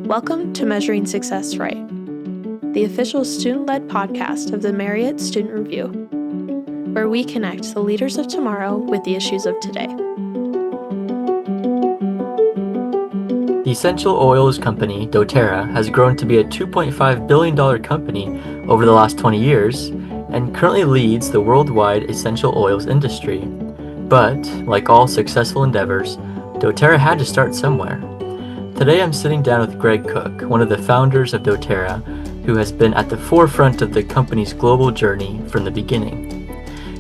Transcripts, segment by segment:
Welcome to Measuring Success Right, the official student-led podcast of the Marriott Student Review, where we connect the leaders of tomorrow with the issues of today. The essential oils company doTerra has grown to be a $2.5 billion company over the last 20 years and currently leads the worldwide essential oils industry. But, like all successful endeavors, doTerra had to start somewhere. Today I'm sitting down with Greg Cook, one of the founders of doTerra, who has been at the forefront of the company's global journey from the beginning.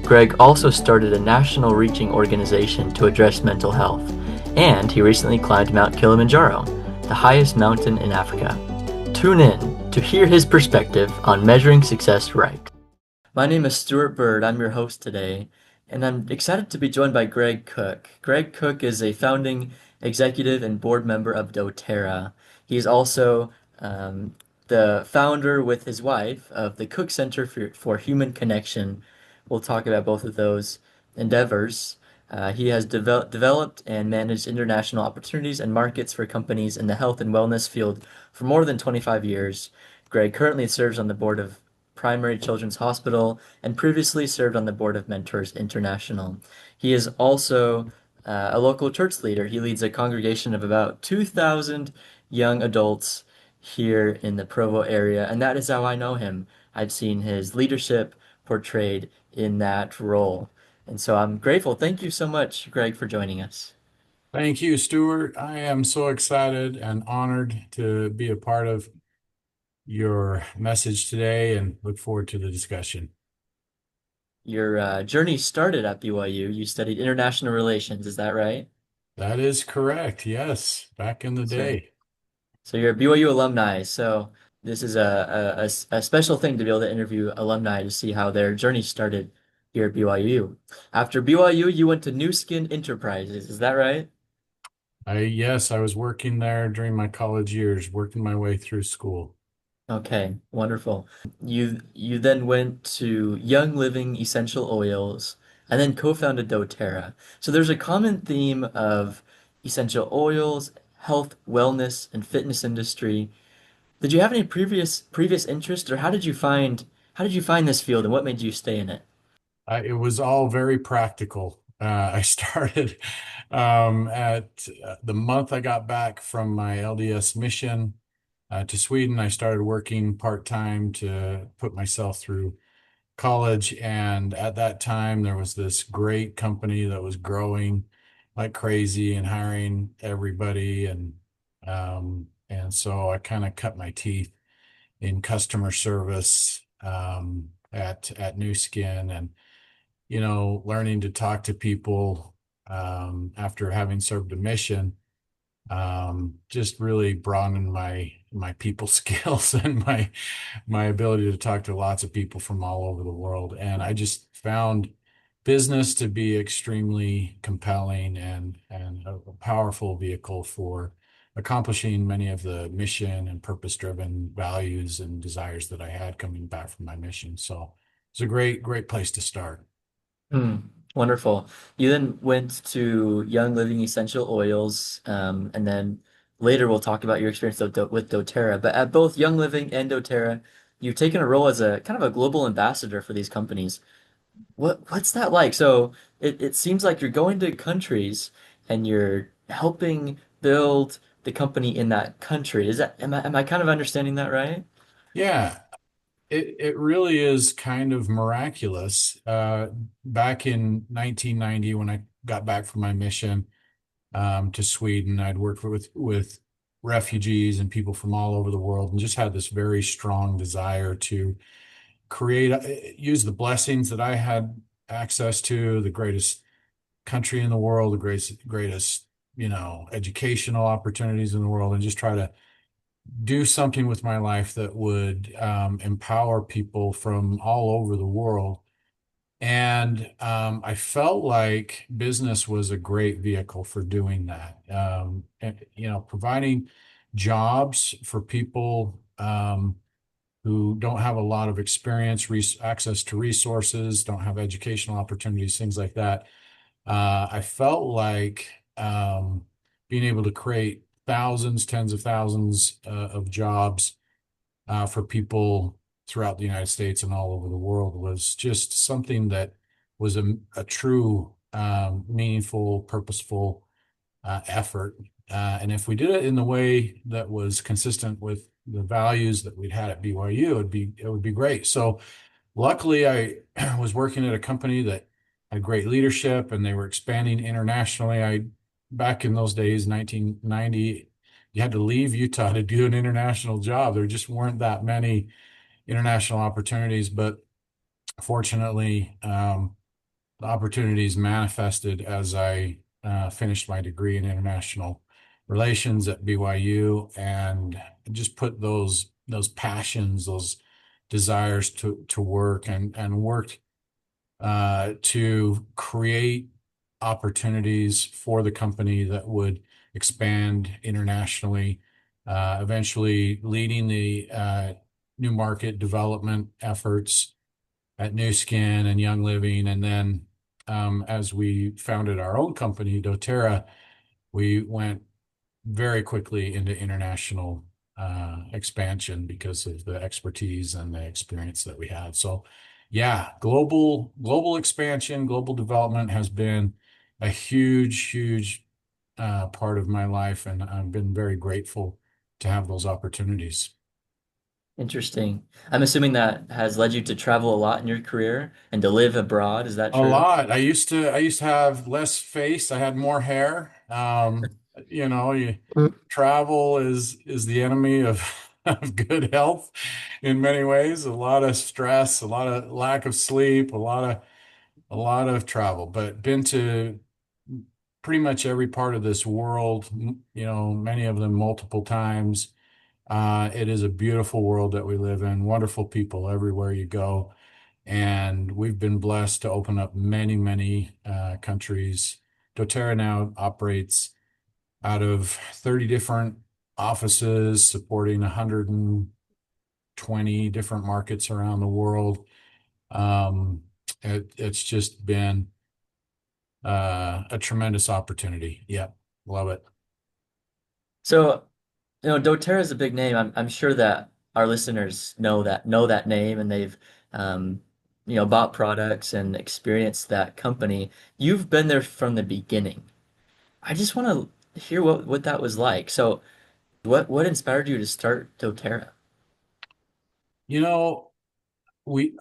Greg also started a national reaching organization to address mental health, and he recently climbed Mount Kilimanjaro, the highest mountain in Africa. Tune in to hear his perspective on measuring success right. My name is Stuart Bird. I'm your host today, and I'm excited to be joined by Greg Cook. Greg Cook is a founding executive and board member of doTerra. He's also the founder with his wife of the Cook Center for Human Connection. We'll talk about both of those endeavors. He has developed and managed international opportunities and markets for companies in the health and wellness field for more than 25 years. Greg currently serves on the board of Primary Children's Hospital and previously served on the board of Mentors International. He is also a local church leader. He leads a congregation of about 2,000 young adults here in the Provo area, and that is how I know him. I've seen his leadership portrayed in that role. And so I'm grateful. Thank you so much, Greg, for joining us. Thank you, Stuart. I am so excited and honored to be a part of your message today and look forward to the discussion. Your journey started at BYU. You studied international relations, is that right? That is correct. Yes, back in the So, day. so you're a BYU alumni. So this is a special thing to be able to interview alumni to see how their journey started here at BYU. After BYU, you went to New Skin Enterprises, is that right? Yes, I was working there during my college years, working my way through school. Okay, wonderful. You then went to Young Living Essential Oils and then co-founded doTerra. So there's a common theme of essential oils, health, wellness, and fitness industry. Did you have any previous interest, or how did you find this field and what made you stay in it? It was all very practical. I started at the month I got back from my LDS mission to Sweden. I started working part-time to put myself through college. And at that time, there was this great company that was growing like crazy and hiring everybody. And so I kind of cut my teeth in customer service at New Skin and, learning to talk to people after having served a mission just really broadened my people skills and my ability to talk to lots of people from all over the world. And I just found business to be extremely compelling and a powerful vehicle for accomplishing many of the mission and purpose-driven values and desires that I had coming back from my mission. So it's a great place to start. Hmm, wonderful. You then went to Young Living Essential Oils, and then later we'll talk about your experience with doTerra. But at both Young Living and doTerra, you've taken a role as a kind of a global ambassador for these companies. What's that like? So it seems like you're going to countries and you're helping build the company in that country. Am I kind of understanding that right? Yeah, it really is kind of miraculous. Back in 1990, when I got back from my mission to Sweden, I'd worked with refugees and people from all over the world, and just had this very strong desire to create, use the blessings that I had access to, the greatest country in the world, the greatest educational opportunities in the world, and just try to do something with my life that would empower people from all over the world. And I felt like business was a great vehicle for doing that. Providing jobs for people who don't have a lot of experience, access to resources, don't have educational opportunities, things like that. I felt like being able to create thousands, tens of thousands of jobs for people throughout the United States and all over the world was just something that was a true meaningful, purposeful effort. And if we did it in the way that was consistent with the values that we'd had at BYU, it would be great. So luckily, I was working at a company that had great leadership and they were expanding internationally. Back in those days, 1990, you had to leave Utah to do an international job. There just weren't that many international opportunities, but fortunately, the opportunities manifested as I finished my degree in international relations at BYU and just put those passions, those desires to work and worked to create opportunities for the company that would expand internationally, eventually leading the new market development efforts at New Skin and Young Living. And then as we founded our own company, doTerra, we went very quickly into international expansion because of the expertise and the experience that we had. So yeah, global expansion, global development has been a huge part of my life, and I've been very grateful to have those opportunities. Interesting. I'm assuming that has led you to travel a lot in your career and to live abroad. Is that A true? lot. I used to have less face. I had more hair. You travel is the enemy of of good health in many ways. A lot of stress, a lot of lack of sleep, a lot of travel. But been to pretty much every part of this world, many of them multiple times. It is a beautiful world that we live in, wonderful people everywhere you go. And we've been blessed to open up many countries. doTerra now operates out of 30 different offices, supporting 120 different markets around the world. Um, it's just been a tremendous opportunity. Yeah, love it. So, doTERRA is a big name. I'm sure that our listeners know that name and they've bought products and experienced that company. You've been there from the beginning. I just want to hear what that was like. So, what inspired you to start doTERRA? You know,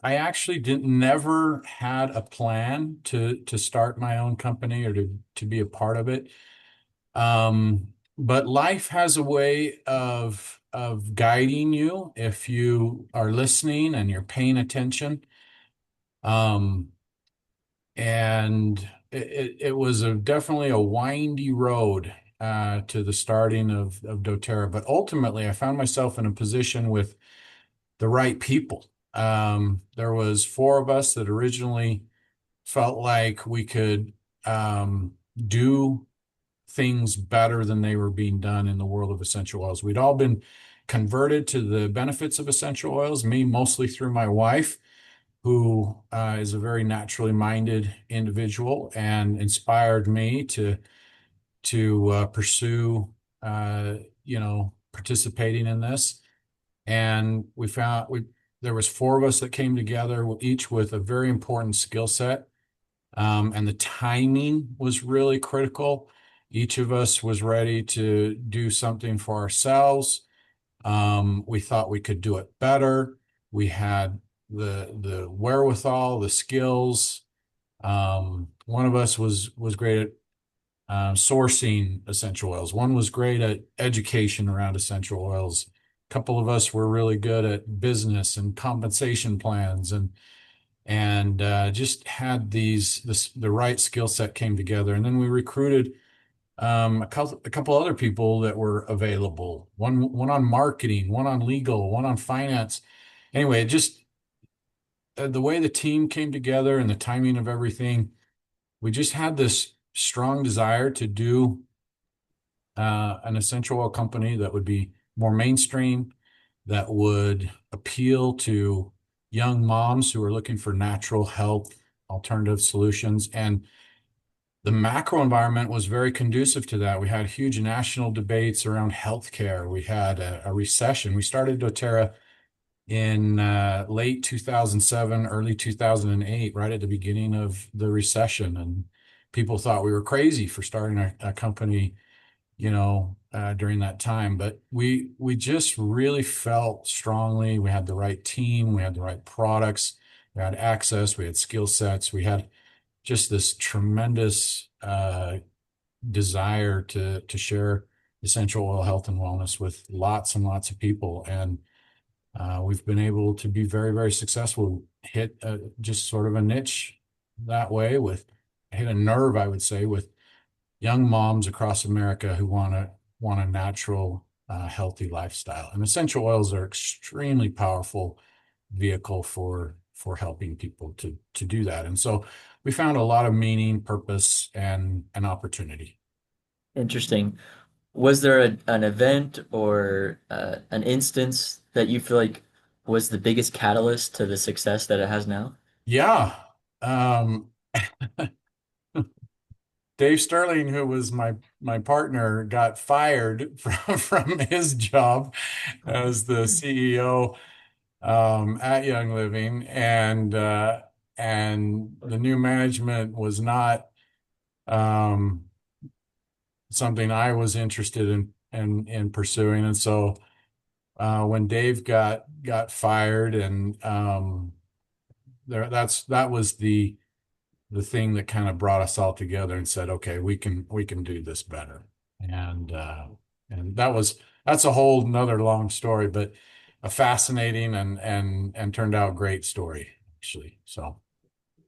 I actually didn't never had a plan to start my own company or to be a part of it. But life has a way of guiding you if you are listening and you're paying attention. Um, and it was definitely a windy road to the starting of doTERRA. But ultimately, I found myself in a position with the right people. There was four of us that originally felt like we could do things better than they were being done in the world of essential oils. We'd all been converted to the benefits of essential oils, me mostly through my wife, who is a very naturally minded individual and inspired me to pursue participating in this. And we found there was four of us that came together, each with a very important skill set. And the timing was really critical. Each of us was ready to do something for ourselves. We thought we could do it better. We had the wherewithal, the skills. One of us was great at sourcing essential oils. One was great at education around essential oils. A couple of us were really good at business and compensation plans and just had the right skill set came together. And then we recruited a couple other people that were available. One on marketing, one on legal, one on finance. Anyway, it just the way the team came together and the timing of everything, we just had this strong desire to do an essential oil company that would be more mainstream, that would appeal to young moms who are looking for natural health alternative solutions. And the macro environment was very conducive to that. We had huge national debates around healthcare. We had a recession. We started doTerra in late 2007, early 2008, right at the beginning of the recession. And people thought we were crazy for starting a company, during that time. But we just really felt strongly we had the right team, we had the right products, we had access, we had skill sets, we had just this tremendous desire to share essential oil health and wellness with lots and lots of people. And we've been able to be very, very successful, hit just sort of a niche that way with hit a nerve, I would say, with young moms across America who want a natural, healthy lifestyle. And essential oils are extremely powerful vehicle for helping people to do that. And so we found a lot of meaning, purpose, and opportunity. Interesting. Was there an event or an instance that you feel like was the biggest catalyst to the success that it has now? Yeah. Um, Dave Sterling, who was my partner, got fired from his job as the CEO at Young Living, and the new management was not um, something I was interested in pursuing. And so when Dave got fired, and that was the thing that kind of brought us all together and said, okay, we can do this better. And and that's a whole nother long story, but a fascinating and turned out great story, actually. So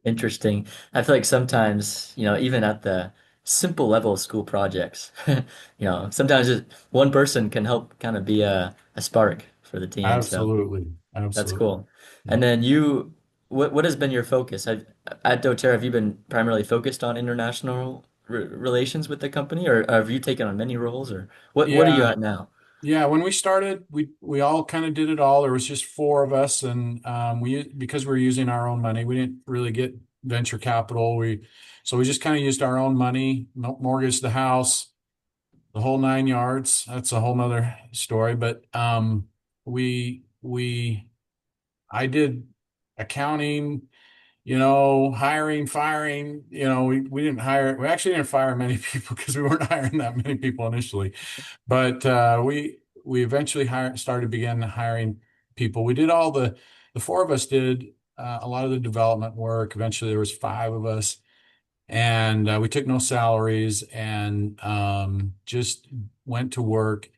Interesting. I feel like sometimes, even at the simple level of school projects, sometimes one person can help kind of be a spark for the team. So absolutely, that's absolutely. cool. And Yep. then what has been your focus? At doTERRA, have you been primarily focused on international relations with the company, or have you taken on many roles, or what are you Yeah. at now? Yeah, when we started, we all kind of did it all. There was just four of us, and because we were using our own money, we didn't really get venture capital. So we just kind of used our own money, mortgaged the house, the whole nine yards. That's a whole nother story. But we I did accounting, hiring, firing. We didn't hire. We actually didn't fire many people because we weren't hiring that many people initially. But we eventually began hiring people. We did the four of us did a lot of the development work. Eventually, there was five of us, and we took no salaries and just went to work.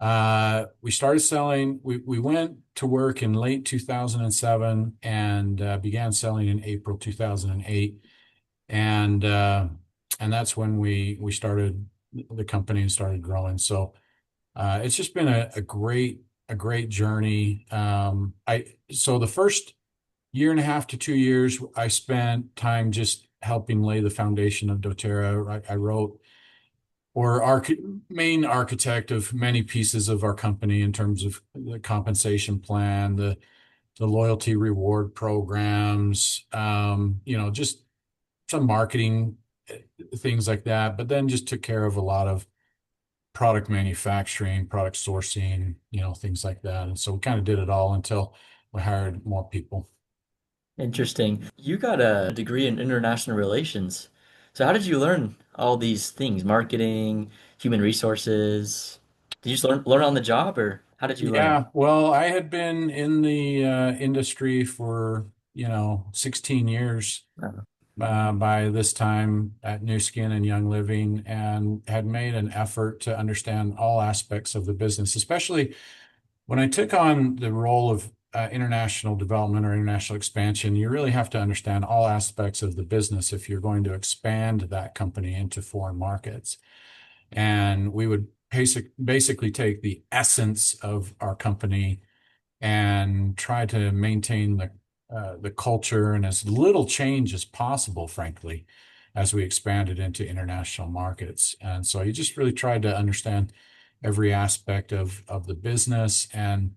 We started selling. We went to work in late 2007 and began selling in April 2008, and that's when we started the company and started growing. So. It's just been a great journey. So the first year and a half to 2 years, I spent time just helping lay the foundation of doTERRA. I wrote or main architect of many pieces of our company in terms of the compensation plan, the loyalty reward programs, just some marketing things like that. But then just took care of a lot of product manufacturing, product sourcing, things like that. And so we kind of did it all until we hired more people. Interesting. You got a degree in international relations. So how did you learn all these things? Marketing, human resources? Did you just learn on the job, or how did you learn it? Yeah, well, I had been in the industry for, 16 years Uh, by this time at New Skin and Young Living, and had made an effort to understand all aspects of the business, especially when I took on the role of international development or international expansion. You really have to understand all aspects of the business if you're going to expand that company into foreign markets. And we would basically take the essence of our company and try to maintain the culture and as little change as possible, frankly, as we expanded into international markets. And so you just really tried to understand every aspect of the business. And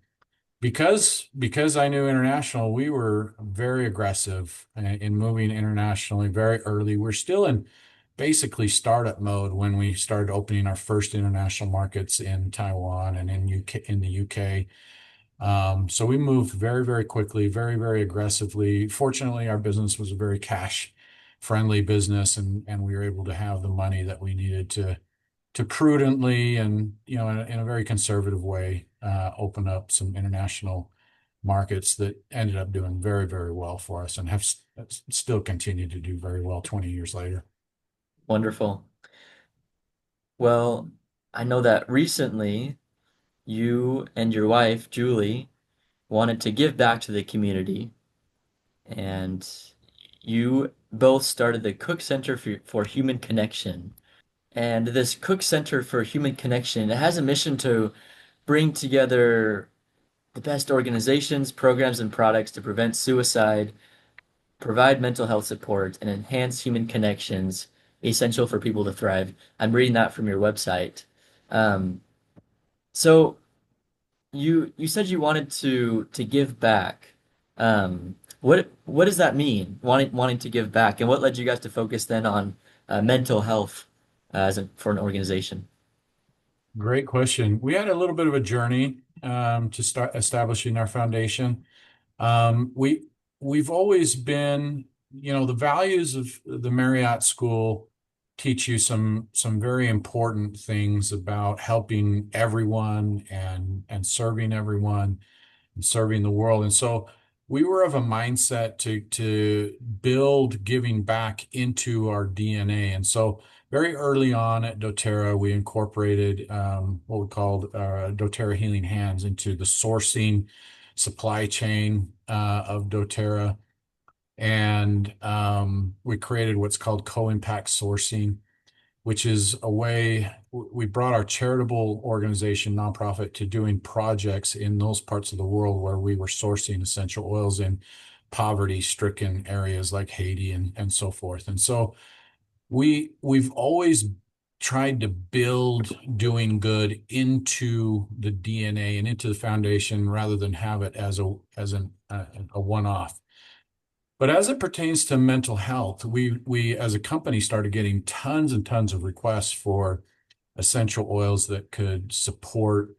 because I knew international, we were very aggressive in moving internationally very early. We're still in basically startup mode when we started opening our first international markets in Taiwan and in the UK. So we moved very, very quickly, very, very aggressively. Fortunately, our business was a very cash friendly business, and we were able to have the money that we needed to prudently and in a very conservative way open up some international markets that ended up doing very, very well for us and have still continued to do very well 20 years later. Wonderful. Well, I know that recently you and your wife, Julie, wanted to give back to the community, and you both started the Cook Center for Human Connection. And this Cook Center for Human Connection, it has a mission to bring together the best organizations, programs, and products to prevent suicide, provide mental health support, and enhance human connections essential for people to thrive. I'm reading that from your website. Um, so you said you wanted to give back. What does that mean? Wanting to give back, and what led you guys to focus then on mental health for an organization? Great question. We had a little bit of a journey to start establishing our foundation. Um, we we've always been, the values of the Marriott School teach you some very important things about helping everyone and serving everyone and serving the world. And so we were of a mindset to build giving back into our DNA. And so very early on at doTerra, we incorporated what we called doTerra Healing Hands into the sourcing supply chain of doTerra. And we created what's called co-impact sourcing, which is a way we brought our charitable organization, nonprofit, to doing projects in those parts of the world where we were sourcing essential oils in poverty-stricken areas like Haiti and so forth. And so we've always tried to build doing good into the DNA and into the foundation rather than have it as a one-off. But as it pertains to mental health, we as a company started getting tons and tons of requests for essential oils that could support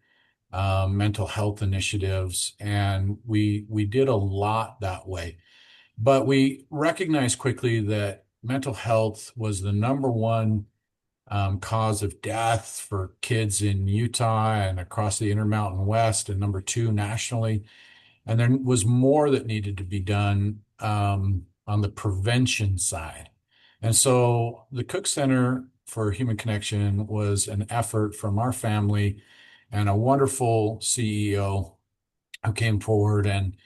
mental health initiatives, and we did a lot that way. But we recognized quickly that mental health was the number one cause of death for kids in Utah and across the Intermountain West, and number two nationally. And there was more that needed to be done on the prevention side. And so the Cook Center for Human Connection was an effort from our family and a wonderful CEO who came forward and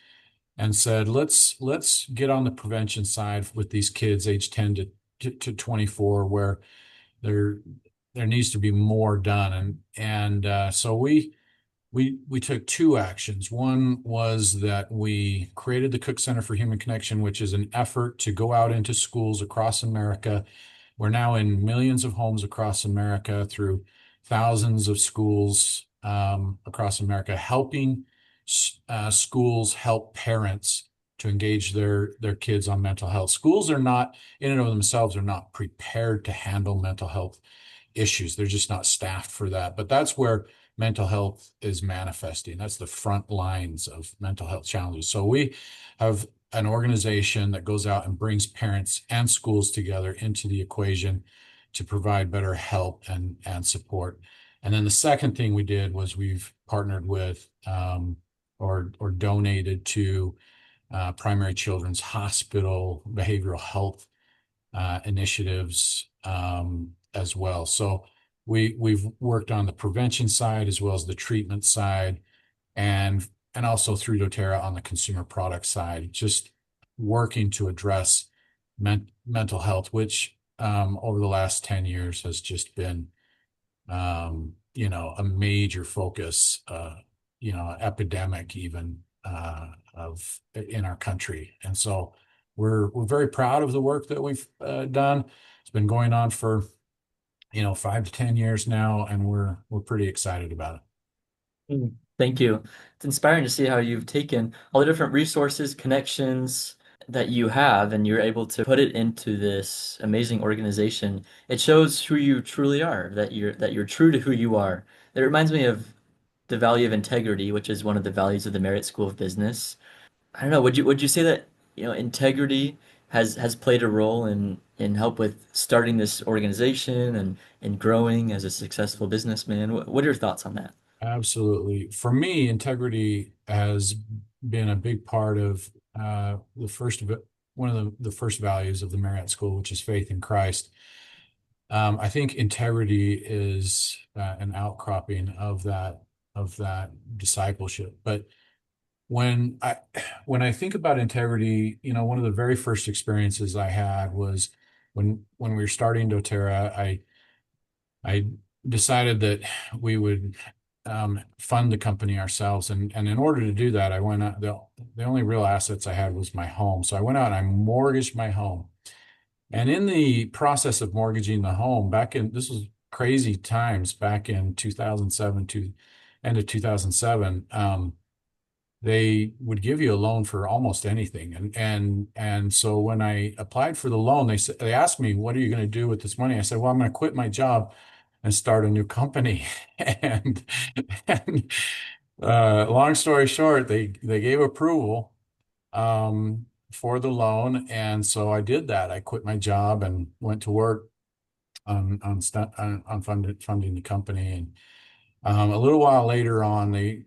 said, let's get on the prevention side with these kids age 10 to 24, where there there needs to be more done. So we took two actions. One was that we created the Cook Center for Human Connection, which is an effort to go out into schools across America. We're now in millions of homes across America through thousands of schools across America, helping schools help parents to engage their kids on mental health. Schools are not, in and of themselves, are not prepared to handle mental health issues. They're just not staffed for that. But that's where mental health is manifesting. That's the front lines of mental health challenges. So we have an organization that goes out and brings parents and schools together into the equation to provide better help and support. And then the second thing we did was we've partnered with or donated to Primary Children's Hospital behavioral health initiatives as well. So we've worked on the prevention side as well as the treatment side, and also through doTerra on the consumer product side, just working to address mental health, which over the last 10 years has just been a major focus, epidemic even of in our country. And so we're very proud of the work that we've done. It's been going on for 5 to 10 years now, and we're pretty excited about it. Thank you. It's inspiring to see how you've taken all the different resources, connections, that you have and you're able to put it into this amazing organization, it shows who you truly are, that you're true to who you are. It reminds me of the value of integrity, which is one of the values of the Merit School of Business. I don't know, would you say that, integrity has played a role in help with starting this organization and growing as a successful businessman? What are your thoughts on that? Absolutely. For me, integrity has been a big part of one of the first values of the Marriott School, which is faith in Christ. I think integrity is an outcropping of that discipleship. But when I when I think about integrity, one of the very first experiences I had was when we were starting doTerra. I decided that we would fund the company ourselves, and in order to do that, I went out. The only real assets I had was my home, so I went out and I mortgaged my home. And in the process of mortgaging the home, this was crazy times back in 2007 to end of 2007. They would give you a loan for almost anything. And so when I applied for the loan, they asked me, "What are you going to do with this money?" I said, "Well, I'm going to quit my job and start a new company." And, and long story short, they gave approval for the loan, and so I did that. I quit my job and went to work on funding the company. And a little while later on, the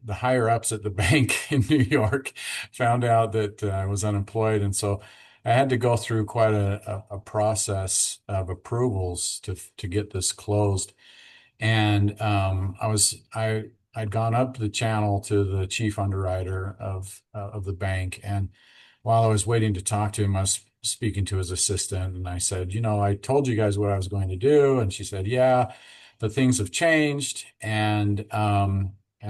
the higher ups at the bank in New York found out that I was unemployed, and so I had to go through quite a process of approvals to get this closed. And I'd gone up the channel to the chief underwriter of the bank, and while I was waiting to talk to him, I was speaking to his assistant, and I said, I told you guys what I was going to do, and she said, yeah, but things have changed, and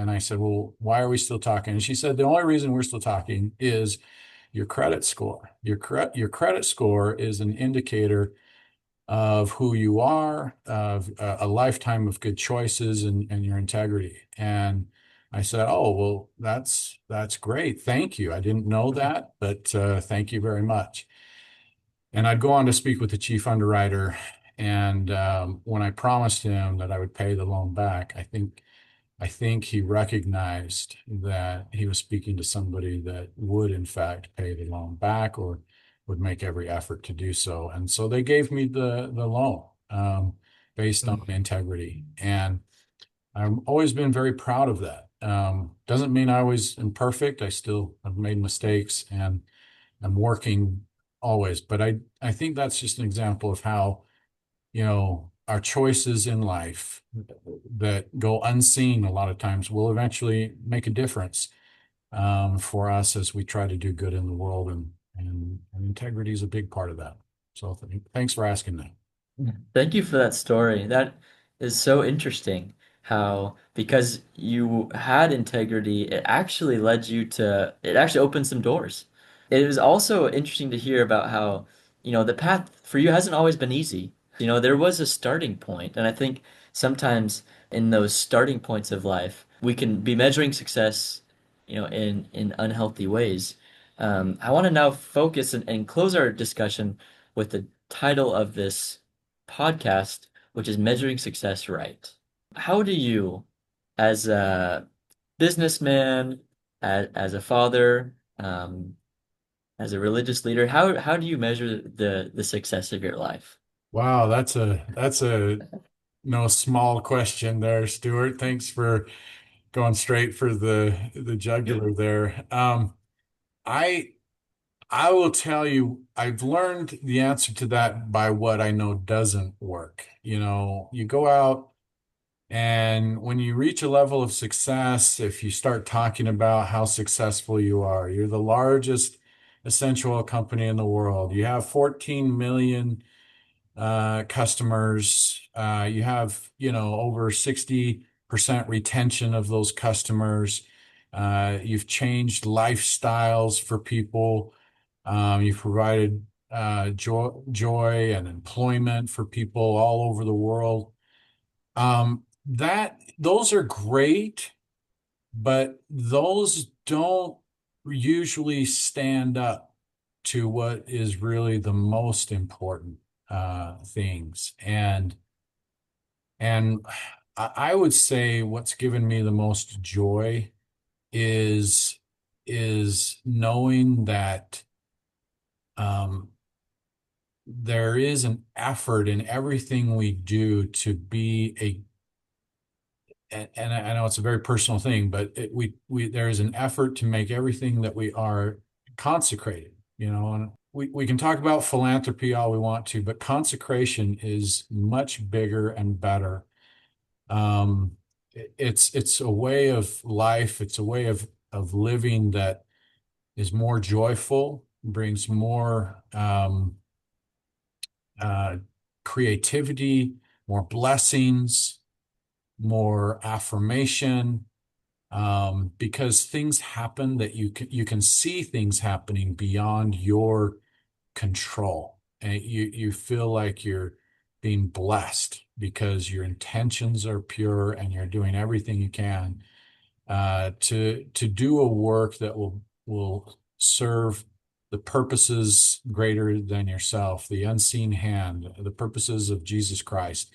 I said, well, why are we still talking? And she said, the only reason we're still talking is your credit score. Your credit score is an indicator of who you are, of a lifetime of good choices and your integrity. And I said, oh, well, that's great. Thank you. I didn't know that, but thank you very much. And I'd go on to speak with the chief underwriter. And when I promised him that I would pay the loan back, I think he recognized that he was speaking to somebody that would, in fact, pay the loan back or would make every effort to do so. And so they gave me the loan based on integrity. And I've always been very proud of that. Doesn't mean I always am perfect. I still have made mistakes and I'm working always. But I think that's just an example of how our choices in life that go unseen a lot of times will eventually make a difference for us as we try to do good in the world, and integrity is a big part of that. So thanks for asking that. Thank you for that story. That is so interesting how, because you had integrity, it actually opened some doors. It was also interesting to hear about how, the path for you hasn't always been easy. There was a starting point, and I think sometimes in those starting points of life, we can be measuring success, in unhealthy ways. I want to now focus and close our discussion with the title of this podcast, which is Measuring Success Right. How do you, as a businessman, as a father, as a religious leader, how do you measure the success of your life? Wow, that's a no small question there, Stuart. Thanks for going straight for the jugular there. I I will tell you, I've learned the answer to that by what I know doesn't work. You go out and when you reach a level of success, if you start talking about how successful you are, you're the largest essential oil company in the world. You have 14 million customers. You have, over 60% retention of those customers. You've changed lifestyles for people. You've provided joy and employment for people all over the world. Those are great, but those don't. usually stand up to what is really the most important things. And I would say what's given me the most joy is knowing that um, there is an effort in everything we do to be and I know it's a very personal thing, but there is an effort to make everything that we are consecrated, and we can talk about philanthropy all we want to, but consecration is much bigger and better. Um, it's a way of life. It's a way of living that is more joyful, brings more uh, creativity, more blessings, more affirmation, because things happen that you can see things happening beyond your control, and you feel like you're being blessed because your intentions are pure and you're doing everything you can to do a work that will serve the purposes greater than yourself, the unseen hand, the purposes of Jesus Christ.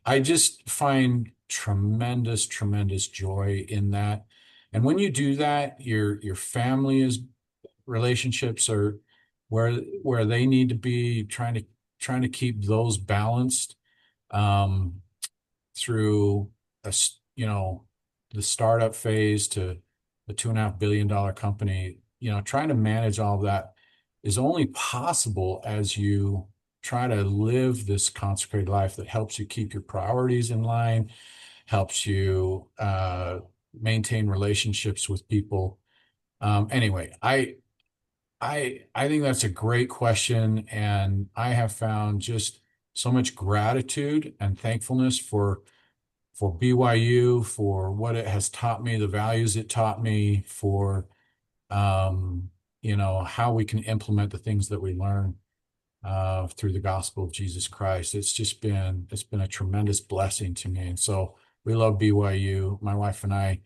I just find tremendous, tremendous joy in that. And when you do that, your family is relationships are where they need to be, trying to keep those balanced um, through the startup phase to the $2.5 billion company. Trying to manage all of that is only possible as you try to live this consecrated life that helps you keep your priorities in line, helps you maintain relationships with people. Anyway, I think that's a great question, and I have found just so much gratitude and thankfulness for BYU, for what it has taught me, the values it taught me, for how we can implement the things that we learn through the gospel of Jesus Christ. It's been a tremendous blessing to me. And so we love BYU. My wife and I,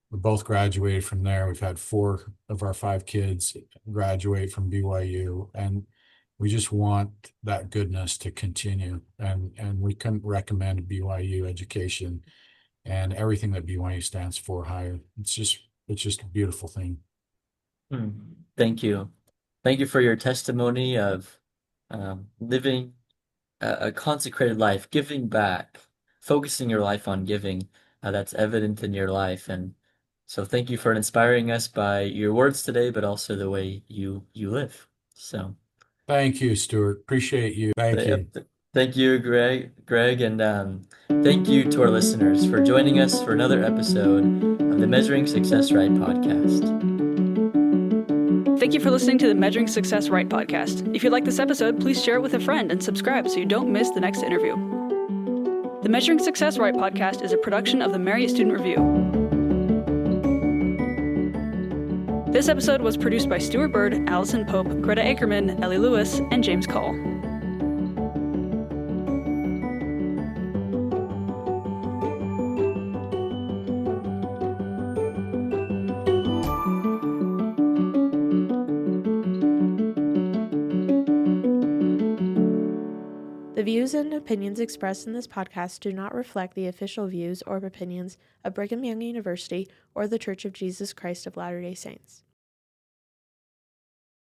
we both graduated from there. We've had 4 of our 5 kids graduate from BYU, and we just want that goodness to continue. And we couldn't recommend BYU education and everything that BYU stands for higher. It's just a beautiful thing. Thank you. Thank you for your testimony of living a consecrated life, giving back, focusing your life on giving. That's evident in your life. And so thank you for inspiring us by your words today, but also the way you live. So Thank you, Stuart. Appreciate you. Thank you. thank you, Greg, and thank you to our listeners for joining us for another episode of the Measuring Success Right podcast. Thank you for listening to the Measuring Success Right podcast. If you like this episode, please share it with a friend and subscribe so you don't miss the next interview. The Measuring Success Right podcast is a production of the Marriott Student Review. This episode was produced by Stuart Bird, Allison Pope, Greta Ackerman, Ellie Lewis, and James Call. The views and opinions expressed in this podcast do not reflect the official views or opinions of Brigham Young University or the Church of Jesus Christ of Latter-day Saints.